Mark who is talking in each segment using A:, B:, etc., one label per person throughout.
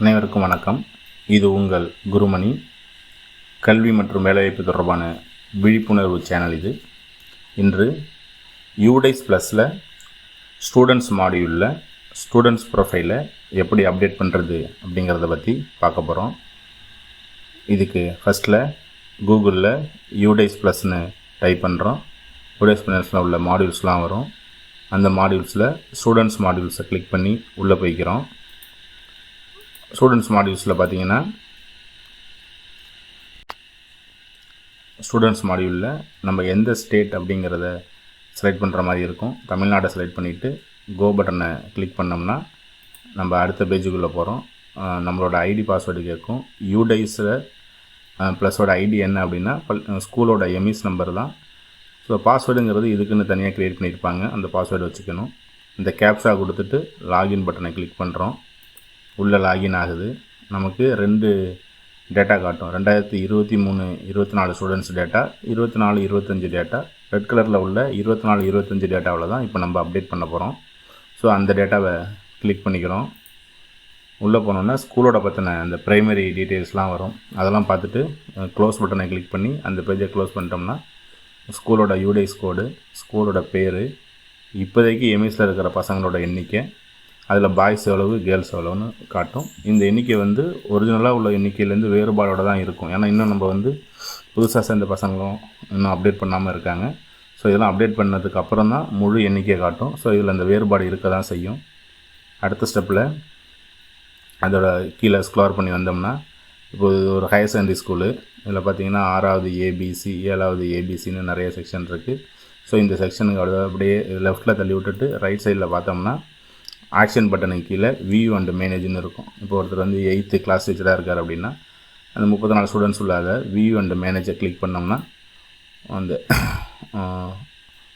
A: அனைவருக்கும் வணக்கம். இது உங்கள் குருமணி. கல்வி மற்றும் வேலைவாய்ப்பு தொடர்பான விழிப்புணர்வு சேனல் இது. இன்று யூடைஸ் ப்ளஸில் ஸ்டூடெண்ட்ஸ் மாடியூலில் ஸ்டூடெண்ட்ஸ் ப்ரொஃபைலை எப்படி அப்டேட் பண்ணுறது அப்படிங்கிறத பற்றி பார்க்க போகிறோம். இதுக்கு ஃபஸ்ட்டில் கூகுளில் யூடைஸ் ப்ளஸ்னு டைப் பண்ணுறோம். யூடைஸ் ப்ளஸில் உள்ள மாடியூல்ஸ்லாம் வரும். அந்த மாடியூல்ஸில் ஸ்டூடெண்ட்ஸ் மாடியூல்ஸை கிளிக் பண்ணி உள்ளே போய்க்கிறோம். ஸ்டூடெண்ட்ஸ் மாடியூல்ஸில் பார்த்தீங்கன்னா ஸ்டூடெண்ட்ஸ் மாடியூலில் நம்ம எந்த ஸ்டேட் அப்படிங்கிறத செலக்ட் பண்ணுற மாதிரி இருக்கும். தமிழ்நாடை செலக்ட் பண்ணிவிட்டு கோ பட்டனை கிளிக் பண்ணோம்னா நம்ம அடுத்த பேஜுக்குள்ளே போகிறோம். நம்மளோட ஐடி பாஸ்வேர்டு கேட்கும். யூடைஸில் ப்ளஸோட ஐடி என்ன அப்படின்னா ஸ்கூலோட எம்இஸ் நம்பர் தான். ஸோ பாஸ்வேர்டுங்கிறது இதுக்குன்னு தனியாக க்ரியேட் பண்ணியிருப்பாங்க. அந்த பாஸ்வேர்டு வச்சுக்கணும். இந்த கேப்சா கொடுத்துட்டு லாகின் பட்டனை கிளிக் பண்ணுறோம். உள்ளே லாகின் ஆகுது. நமக்கு 2 டேட்டா காட்டும். 2023-24 ஸ்டூடெண்ட்ஸ் டேட்டா, 24-25 டேட்டா. ரெட் கலரில் உள்ள 24-25 டேட்டாவில் தான் இப்போ நம்ம அப்டேட் பண்ண போகிறோம். ஸோ அந்த டேட்டாவை கிளிக் பண்ணிக்கிறோம். உள்ளே போனோன்னா ஸ்கூலோட பற்றின அந்த ப்ரைமரி டீட்டெயில்ஸ்லாம் வரும். அதெல்லாம் பார்த்துட்டு க்ளோஸ் பட்டனை கிளிக் பண்ணி அந்த பேஜை க்ளோஸ் பண்ணிட்டோம்னா ஸ்கூலோட யூடைஸ் கோடு, ஸ்கூலோட பேர், இப்போதைக்கு எம்இஸில் இருக்கிற பசங்களோட எண்ணிக்கை, அதில் பாய்ஸ் எவ்வளவு கேர்ள்ஸ் எவ்வளோன்னு காட்டும். இந்த எண்ணிக்கை ஒரிஜினலாக உள்ள எண்ணிக்கையிலேருந்து வேறுபாடோடு தான் இருக்கும். ஏன்னா இன்னும் நம்ம புதுசாக சேர்ந்த பசங்களும் இன்னும் அப்டேட் பண்ணாமல் இருக்காங்க. ஸோ இதெல்லாம் அப்டேட் பண்ணதுக்கு அப்புறம் தான் முழு எண்ணிக்கையை காட்டும். ஸோ இதில் அந்த வேறுபாடு இருக்க தான் செய்யும். அடுத்த ஸ்டெப்பில் அதோட கீழே ஸ்க்ரோல் பண்ணி வந்தோம்னா இப்போது ஒரு ஹையர் செகண்டரி ஸ்கூலு. இதில் பார்த்திங்கன்னா 6வது ஏபிசி, 7வது ஏபிசின்னு நிறைய செக்ஷன் இருக்குது. ஸோ இந்த செக்ஷனுக்கு அப்படியே லெஃப்ட்டில் தள்ளி விட்டுட்டு ரைட் சைடில் பார்த்தோம்னா ஆக்ஷன் பட்டனுக்கு கீழே வியூ அண்ட் மேனேஜ்னு இருக்கும். இப்போ ஒருத்தர் 8th கிளாஸ் டீச்சராக இருக்கார் அப்படின்னா அந்த 34 ஸ்டூடெண்ட்ஸ் உள்ளாத வியூ அண்ட் மேனேஜை கிளிக் பண்ணோம்னா அந்த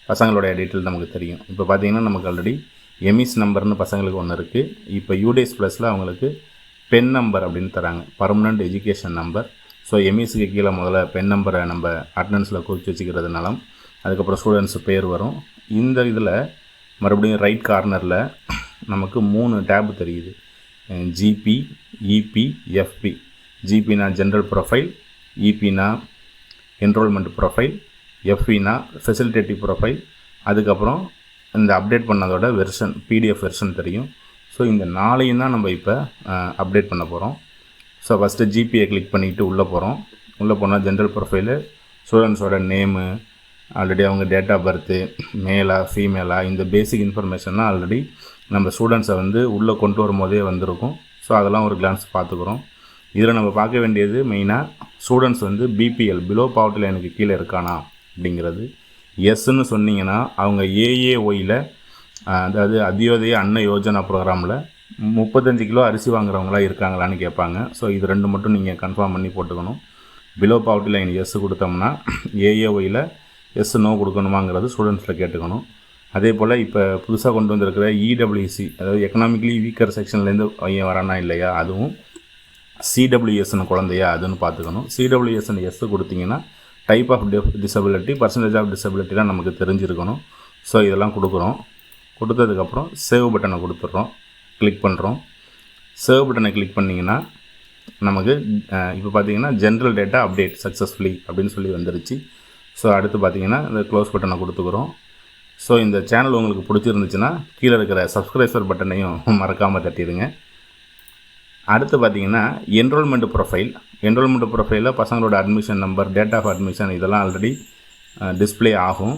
A: பசங்களுடைய டீட்டெயில் நமக்கு தெரியும். இப்போ பார்த்திங்கன்னா நமக்கு ஆல்ரெடி எம்இஸ் நம்பர்னு பசங்களுக்கு ஒன்று இருக்குது. இப்போ யூடைஸ் ப்ளஸில் அவங்களுக்கு பென் நம்பர் அப்படின்னு தராங்க, பர்மனண்ட் எஜுகேஷன் நம்பர். ஸோ எம்இஸுக்கு கீழே முதல்ல பென் நம்பரை நம்ம அட்டண்டன்ஸில் குறித்து வச்சுக்கிறதுனால அதுக்கப்புறம் ஸ்டூடெண்ட்ஸ் பேர் வரும். இந்த இதில் மறுபடியும் ரைட் கார்னரில் நமக்கு 3 டேப் தெரியுது. GP, EP, FP. ஜிபினா ஜென்ரல் ப்ரொஃபைல், இபினா என்ரோல்மெண்ட் ப்ரொஃபைல், எஃப்பினா ஃபெசிலிட்டேட்டிவ் ப்ரொஃபைல். அதுக்கப்புறம் இந்த அப்டேட் பண்ணதோட வெர்ஷன், பிடிஎஃப் வெர்ஷன் தெரியும். ஸோ இந்த 4ஐயும் தான் நம்ம இப்போ அப்டேட் பண்ண போகிறோம். ஸோ ஃபஸ்ட்டு ஜிபியை கிளிக் பண்ணிவிட்டு உள்ளே போகிறோம். உள்ளே போனால் ஜென்ரல் ப்ரொஃபைலு, ஸ்டூடெண்ட்ஸோட நேமு, ஆல்ரெடி அவங்க டேட் ஆஃப் பர்த்து, மேலா ஃபீமேலா, இந்த பேசிக் இன்ஃபர்மேஷன்லாம் ஆல்ரெடி நம்ம ஸ்டூடெண்ட்ஸை உள்ளே கொண்டு வரும்போதே வந்திருக்கும். ஸோ அதெல்லாம் ஒரு கிளான்ஸ் பார்த்துக்குறோம். இதில் நம்ம பார்க்க வேண்டியது மெயினாக ஸ்டூடெண்ட்ஸ் பிபிஎல், பிலோ பாவர்ட்டி லைனுக்கு கீழே இருக்கானா அப்படிங்கிறது. எஸ்ன்னு சொன்னிங்கன்னா அவங்க ஏஏஒயில், அதாவது அத்தியோதய அன்ன யோஜனா ப்ரோக்ராமில் 35 கிலோ அரிசி வாங்குறவங்களா இருக்காங்களான்னு கேட்பாங்க. ஸோ இது 2 மட்டும் நீங்கள் கன்ஃபார்ம் பண்ணி போட்டுக்கணும். பிலோ பாவர்ட்டி லைன் எஸ் கொடுத்தோம்னா ஏஏஒயில் எஸ் நோ கொடுக்கணுமாங்கிறது ஸ்டூடெண்ட்ஸில் கேட்டுக்கணும். அதே போல் இப்போ புதுசாக கொண்டு வந்திருக்கிற இடபிள்யூசி, அதாவது எக்கனாமிக்கலி வீக்கர் செக்ஷன்லேருந்து பையன் வரானா இல்லையா, அதுவும் சிடபிள்யூஎஸ்னு குழந்தையா அதுன்னு பார்த்துக்கணும். சிடபிள்யூஎஸ்ன்னு எஸ் கொடுத்தீங்கன்னா type of disability, percentage of டிசபிலிட்டிலாம் நமக்கு தெரிஞ்சிருக்கணும். ஸோ இதெல்லாம் கொடுக்குறோம். கொடுத்ததுக்கப்புறம் சேவ் பட்டனை கொடுத்துட்றோம், கிளிக் பண்ணுறோம். சேவ் பட்டனை கிளிக் பண்ணிங்கன்னா நமக்கு இப்போ பார்த்திங்கன்னா ஜென்ரல் டேட்டா அப்டேட் சக்ஸஸ்ஃபுல்லி அப்படின்னு சொல்லி வந்துருச்சு. ஸோ அடுத்து பார்த்திங்கன்னா இந்த க்ளோஸ் பட்டனை கொடுத்துக்கிறோம். ஸோ இந்த சேனல் உங்களுக்கு பிடிச்சிருந்துச்சுன்னா கீழே இருக்கிற சப்ஸ்கிரைபர் பட்டனையும் மறக்காமல் தட்டிடுங்க. அடுத்து பார்த்திங்கன்னா என்ரோல்மெண்ட் ப்ரொஃபைலில் பசங்களோட admission number, date of admission இதெல்லாம் ஆல்ரெடி டிஸ்பிளே ஆகும்.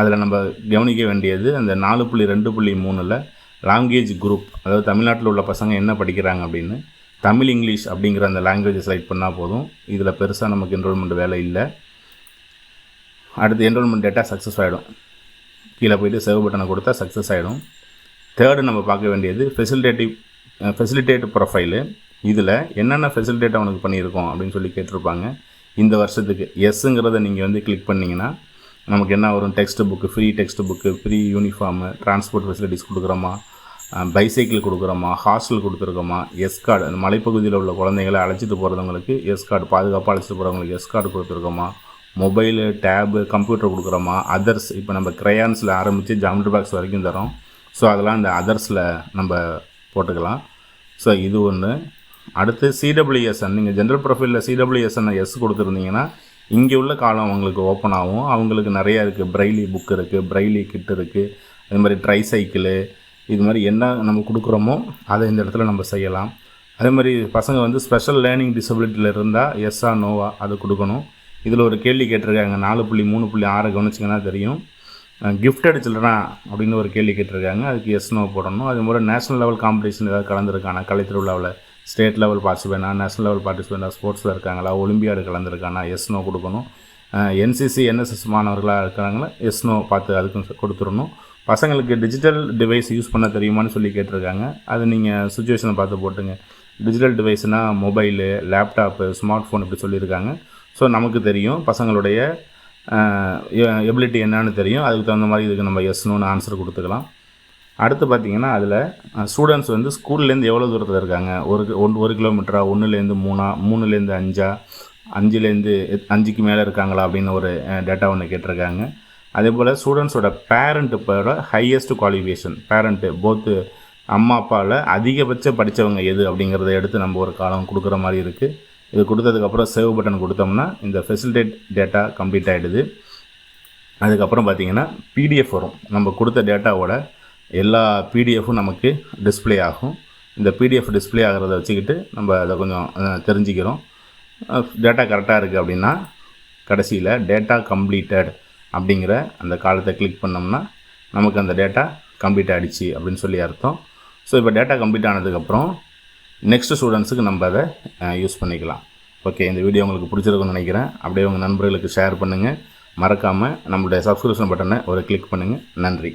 A: அதில் நம்ம கவனிக்க வேண்டியது அந்த 4.2.3ல் லாங்குவேஜ் குரூப், அதாவது தமிழ்நாட்டில் உள்ள பசங்க என்ன படிக்கிறாங்க அப்படின்னு தமிழ், இங்கிலீஷ் அப்படிங்கிற அந்த லாங்குவேஜை செலக்ட் பண்ணால் போதும். இதில் பெருசாக நமக்கு என்ரோல்மெண்ட் வேலை இல்லை. அடுத்து என்ரோல்மெண்ட் டேட்டா சக்ஸஸ் ஆகிடும். கீழே போய்ட்டு சேவ் பட்டனை கொடுத்தா சக்ஸஸ் ஆகிடும். தேர்டு நம்ம பார்க்க வேண்டியது ஃபெசிலிட்டேட் ப்ரொஃபைலு. இதில் என்னென்ன ஃபெசிலிட்டேட் அவனுக்கு பண்ணியிருக்கோம் அப்படின்னு சொல்லி கேட்டிருப்பாங்க. இந்த வருஷத்துக்கு எஸ்ஸுங்கிறத நீங்கள் கிளிக் பண்ணிங்கன்னா நமக்கு என்ன வரும், text book, free text book, free uniform, transport facilities கொடுக்குறோமா, பைசைக்கிள் கொடுக்குறோமா, ஹாஸ்டல் கொடுத்துருக்கோமா, எஸ் கார்டு, அந்த மலைப்பகுதியில் உள்ள குழந்தைங்களை அழைச்சிட்டு போகிறவங்களுக்கு எஸ் கார்டு, பாதுகாப்பாக அழைச்சிட்டு போகிறவங்களுக்கு எஸ் கார்டு கொடுத்துருக்கோமா, மொபைலு, டேபு, கம்ப்யூட்டர் கொடுக்குறோமா, அதர்ஸ், இப்போ நம்ம க்ரையான்ஸில் ஆரம்பித்து ஜாமெட்ரி பாக்ஸ் வரைக்கும் தரோம். ஸோ அதெல்லாம் இந்த அதர்ஸில் நம்ம போட்டுக்கலாம். ஸோ இது ஒன்று. அடுத்து சிடபிள்யூஎஸ்என், நீங்கள் ஜென்ரல் ப்ரொஃபைலில் சிடபிள்யூஎஸ்என் எஸ் கொடுத்துருந்தீங்கன்னா இங்கே உள்ள காலம் அவங்களுக்கு ஓப்பன் ஆகும். அவங்களுக்கு நிறையா இருக்குது, பிரைலி புக் இருக்குது, பிரைலி கிட் இருக்குது, அது மாதிரி ட்ரை சைக்கிளு, இது மாதிரி என்ன நம்ம கொடுக்குறோமோ அதை இந்த இடத்துல நம்ம செய்யலாம். அதே மாதிரி பசங்க வந்து ஸ்பெஷல் லேர்னிங் டிசபிலிட்டியில் இருந்தால் எஸ்ஸா நோவா அது கொடுக்கணும். இதில் ஒரு கேள்வி கேட்டிருக்காங்க 4.3.6 கவனிச்சிங்கன்னா தெரியும். கிஃப்டட் சில்ட்ரனா அப்படின்னு ஒரு கேள்வி கேட்டிருக்காங்க, அதுக்கு எஸ் நோ போடணும். அது மாதிரி நேஷனல் லெவல் காம்படிஷன் ஏதாவது கலந்துருக்கானா, கலை திருவிழாவில் ஸ்டேட் லெவல் பார்ட்டிசிபேனா, நேஷனல் லெவல் பார்ட்டிசிபேனா, ஸ்போர்ட்ஸில் இருக்காங்களா, ஒலிம்பியாடு கலந்துருக்கானா, எஸ் நோ கொடுக்கணும். என்சிசி என்எஸ்எஸ் மாணவர்களாக இருக்கிறாங்களா, எஸ் நோ பார்த்து அதுக்கும் கொடுத்துடணும். பசங்களுக்கு டிஜிட்டல் டிவைஸ் யூஸ் பண்ண தெரியுமான்னு சொல்லி கேட்டிருக்காங்க, அது நீங்கள் சுச்சுவேஷனை பார்த்து போட்டுங்க. டிஜிட்டல் டிவைஸ்னால் மொபைலு, லேப்டாப்பு, ஸ்மார்ட் ஃபோன் இப்படி சொல்லியிருக்காங்க. ஸோ நமக்கு தெரியும் பசங்களுடைய எபிலிட்டி என்னன்னு தெரியும், அதுக்கு தகுந்த மாதிரி இதுக்கு நம்ம எஸ்னோன்னு ஆன்சர் கொடுத்துக்கலாம். அடுத்து பார்த்திங்கன்னா அதில் ஸ்டூடெண்ட்ஸ் வந்து ஸ்கூல்லேருந்து எவ்வளோ தூரத்தில் இருக்காங்க, 1 கிலோமீட்டரா, 1லேருந்து 3, 3லேருந்து 5, 5லேருந்து 5க்கு மேலே இருக்காங்களா அப்படின்னு ஒரு டேட்டா ஒன்று கேட்டிருக்காங்க. அதே போல் ஸ்டூடெண்ட்ஸோட பேரண்ட்டோட ஹையஸ்ட் குவாலிஃபிகேஷன், பேரண்ட்டு போத்து அம்மா அப்பாவில் அதிகபட்ச படித்தவங்க எது அப்படிங்கிறத எடுத்து நம்ம ஒரு காலம் கொடுக்குற மாதிரி இருக்குது. இது கொடுத்ததுக்கப்புறம் சேவ் பட்டன் கொடுத்தோம்னா இந்த ஃபெசிலிட்டேட் டேட்டா கம்ப்ளீட் ஆகிடுது. அதுக்கப்புறம் பார்த்திங்கன்னா பிடிஎஃப் வரும், நம்ம கொடுத்த டேட்டாவோட எல்லா பிடிஎஃப்பும் நமக்கு டிஸ்பிளே ஆகும். இந்த பிடிஎஃப் டிஸ்பிளே ஆகிறத வச்சுக்கிட்டு நம்ம அதை கொஞ்சம் தெரிஞ்சுக்கிறோம். டேட்டா கரெக்டாக இருக்குது அப்படின்னா கடைசியில் டேட்டா கம்ப்ளீட்டட் அப்படிங்கிற அந்த காலத்தை கிளிக் பண்ணோம்னா நமக்கு அந்த டேட்டா கம்ப்ளீட் ஆகிடுச்சு அப்படின்னு சொல்லி அர்த்தம். ஸோ இப்போ டேட்டா கம்ப்ளீட் ஆனதுக்கப்புறம் நெக்ஸ்ட் ஸ்டூடெண்ட்ஸுக்கு நம்ம அதை யூஸ் பண்ணிக்கலாம். ஓகே, இந்த வீடியோ உங்களுக்கு பிடிச்சிருக்குன்னு நினைக்கிறேன். அப்படியே உங்கள் நண்பர்களுக்கு ஷேர் பண்ணுங்கள். மறக்காமல் நம்மளுடைய சப்ஸ்கிரிப்ஷன் பட்டனை ஒரு கிளிக் பண்ணுங்கள். நன்றி.